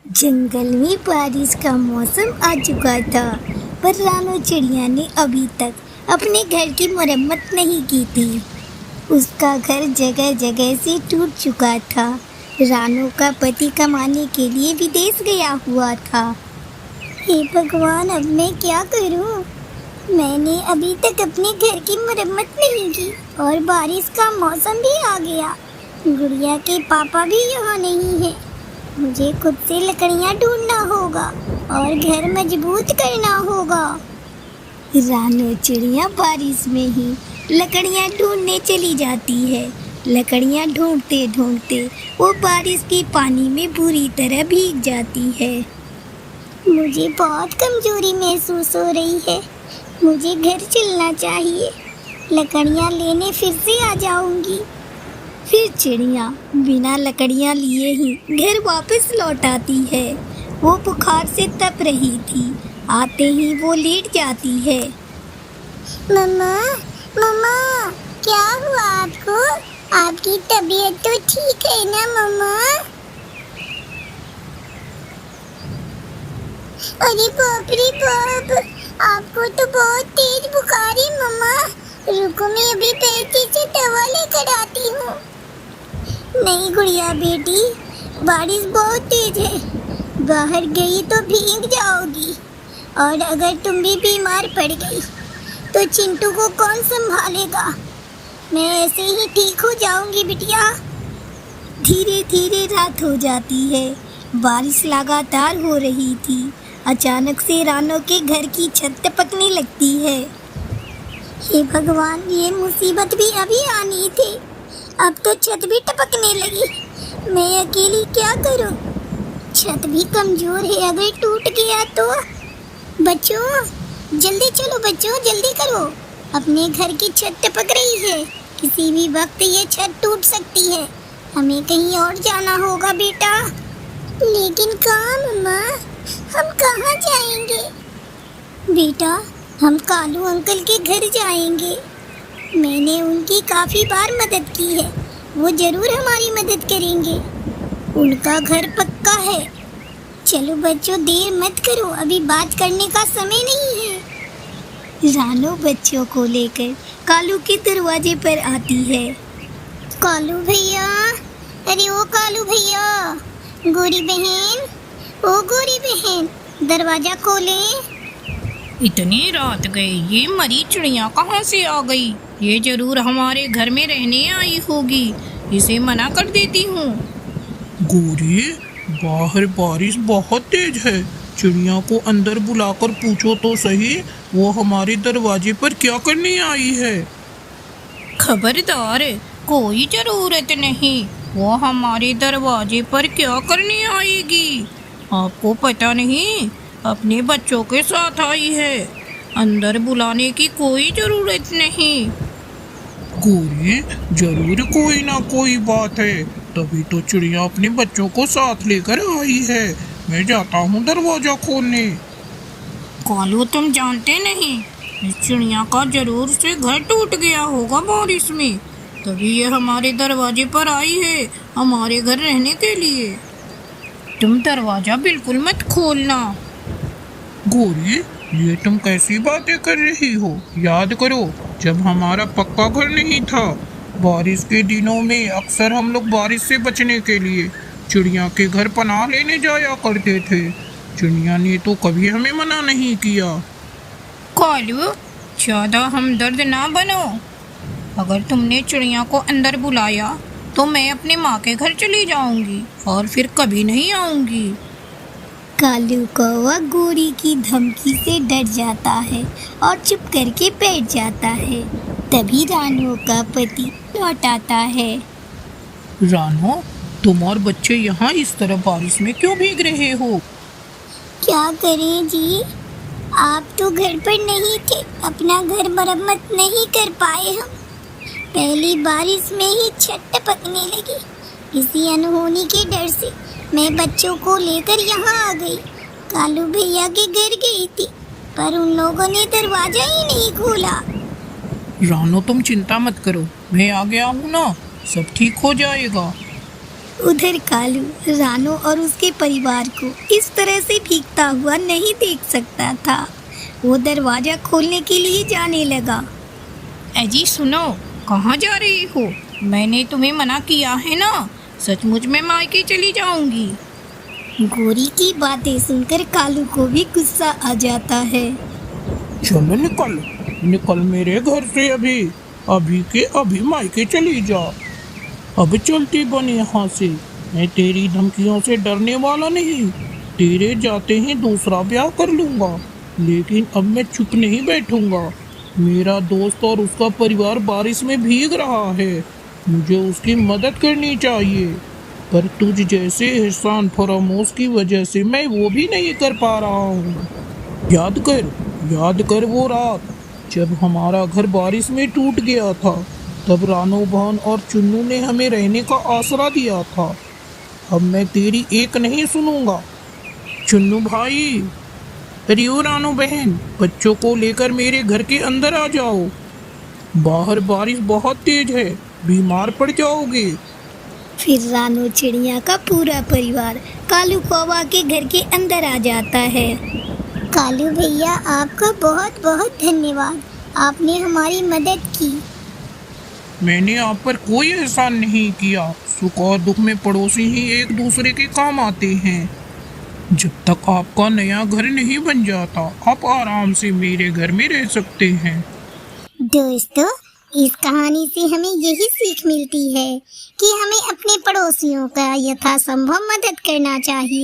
जंगल में बारिश का मौसम आ चुका था, पर रानो चिड़िया ने अभी तक अपने घर की मरम्मत नहीं की थी। उसका घर जगह जगह से टूट चुका था। रानो का पति कमाने के लिए विदेश गया हुआ था। हे भगवान, अब मैं क्या करूं? मैंने अभी तक अपने घर की मरम्मत नहीं की और बारिश का मौसम भी आ गया। गुड़िया के पापा भी यहाँ नहीं है। मुझे खुद से लकड़ियाँ ढूंढना होगा और घर मजबूत करना होगा। रानो चिड़िया बारिश में ही लकड़ियाँ ढूंढने चली जाती है। लकड़ियाँ ढूंढते ढूंढते वो बारिश के पानी में बुरी तरह भीग जाती है। मुझे बहुत कमजोरी महसूस हो रही है। मुझे घर चलना चाहिए। लकड़ियाँ लेने फिर से आ जाऊंगी। फिर चिड़िया बिना लकड़ियाँ लिए ही घर वापस लौट आती है। वो बुखार से तप रही थी। आते ही वो लेट जाती है। मम्मा, मम्मा, क्या हुआ आपको? आपकी तबीयत तो ठीक है ना मम्मा? अरे बाप रे बाप, आपको तो बहुत तेज बुखार है मम्मा। रुको, मैं अभी बेटी से दवा लेकर आती हूँ। नहीं गुड़िया बेटी, बारिश बहुत तेज है। बाहर गई तो भीग जाओगी, और अगर तुम भी बीमार पड़ गई तो चिंटू को कौन संभालेगा? मैं ऐसे ही ठीक हो जाऊंगी बिटिया। धीरे धीरे रात हो जाती है। बारिश लगातार हो रही थी। अचानक से रानो के घर की छत टपकने लगती है। हे भगवान, ये मुसीबत भी अभी आनी थी। अब तो छत भी टपकने लगी। मैं अकेली क्या करूं? छत भी कमजोर है, अगर टूट गया तो। बच्चों जल्दी चलो, बच्चों जल्दी करो। अपने घर की छत टपक रही है। किसी भी वक्त ये छत टूट सकती है। हमें कहीं और जाना होगा बेटा। लेकिन कहाँ मम्मा? हम कहाँ जाएंगे? बेटा, हम कालू अंकल के घर जाएंगे। मैंने उनकी काफी बार मदद की है। वो जरूर हमारी मदद करेंगे। उनका घर पक्का है। चलो बच्चों, देर मत करो, अभी बात करने का समय नहीं है। रानो बच्चों को लेकर कालू के दरवाजे पर आती है। कालू भैया, अरे ओ कालू भैया, गोरी बहन, ओ गोरी बहन, दरवाजा खोले। इतनी रात गई, ये मरी चिड़िया कहाँ से आ गई? ये जरूर हमारे घर में रहने आई होगी। इसे मना कर देती हूँ। गोरी, बाहर बारिश बहुत तेज है। चिड़िया को अंदर बुलाकर पूछो तो सही, वो हमारे दरवाजे पर क्या करने आई है। खबरदार, कोई जरूरत नहीं। वो हमारे दरवाजे पर क्या करने आएगी? आपको पता नहीं, अपने बच्चों के साथ आई है। अंदर बुलाने की कोई जरूरत नहीं। गोरी, जरूर कोई ना कोई बात है, तभी तो चिड़िया अपने बच्चों को साथ लेकर आई है। मैं जाता हूँ दरवाजा खोलने। कालू, तुम जानते नहीं, इस चिड़िया का जरूर से घर टूट गया होगा बारिश में, तभी ये हमारे दरवाजे पर आई है, हमारे घर रहने के लिए। तुम दरवाजा बिल्कुल मत खोलना। गोरी, ये तुम कैसी बातें कर रही हो? याद करो, जब हमारा पक्का घर नहीं था, बारिश के दिनों में अक्सर हम लोग बारिश से बचने के लिए चिड़िया के घर पनाह लेने जाया करते थे। चिड़िया ने तो कभी हमें मना नहीं किया। कालू, ज़्यादा हमदर्द ना बनो। अगर तुमने चिड़िया को अंदर बुलाया तो मैं अपने माँ के घर चली जाऊंगी और फिर कभी नहीं आऊंगी। कालू कौवा गोरी की धमकी से डर जाता है और चुप करके बैठ जाता है। तभी रानो का पति लौट आता है। रानो, तुम और बच्चे यहाँ इस तरह बारिश में क्यों भीग रहे हो? क्या करें जी, आप तो घर पर नहीं थे। अपना घर मरम्मत नहीं कर पाए हम। पहली बारिश में ही छत टपकने लगी। किसी अनहोनी के डर से मैं बच्चों को लेकर यहाँ आ गई। कालू भैया के घर गई थी, पर उन लोगों ने दरवाजा ही नहीं खोला। रानो, तुम चिंता मत करो, मैं आ गया हूँ ना, सब ठीक हो जाएगा। उधर कालू रानू और उसके परिवार को इस तरह से भीगता हुआ नहीं देख सकता था। वो दरवाजा खोलने के लिए जाने लगा। अजी सुनो, कहाँ जा रही हो? मैंने तुम्हें मना किया है ना, सचमुच में मायके चली जाऊंगी। गोरी की बातें सुनकर कालू को भी गुस्सा आ जाता है। चलो निकल निकल मेरे घर से अभी के अभी मायके चली जा। अब चलती बन यहाँ से। मैं तेरी धमकियों से डरने वाला नहीं। तेरे जाते ही दूसरा ब्याह कर लूँगा, लेकिन अब मैं चुप नहीं बैठूँगा। मेरा दोस्त और उसका परिवार बारिश में भीग रहा है, मुझे उसकी मदद करनी चाहिए। पर तुझ जैसे एहसान फरामोश की वजह से मैं वो भी नहीं कर पा रहा हूँ। याद कर वो रात जब हमारा घर बारिश में टूट गया था। तब रानू बहन और चुन्नू ने हमें रहने का आसरा दिया था। अब मैं तेरी एक नहीं सुनूंगा। चुन्नू भाई, अरे ओ रानू बहन, बच्चों को लेकर मेरे घर के अंदर आ जाओ। बाहर बारिश बहुत तेज है, बीमार पड़ जाओगे। फिर रानू चिड़िया का पूरा परिवार कालू कौवा के घर के अंदर आ जाता है। कालू भैया, आपका बहुत बहुत धन्यवाद, आपने हमारी मदद की। मैंने आप पर कोई एहसान नहीं किया। सुख और दुख में पड़ोसी ही एक दूसरे के काम आते हैं। जब तक आपका नया घर नहीं बन जाता, आप आराम से मेरे घर में रह सकते हैं। दोस्तों, इस कहानी से हमें यही सीख मिलती है कि हमें अपने पड़ोसियों का यथासंभव मदद करना चाहिए।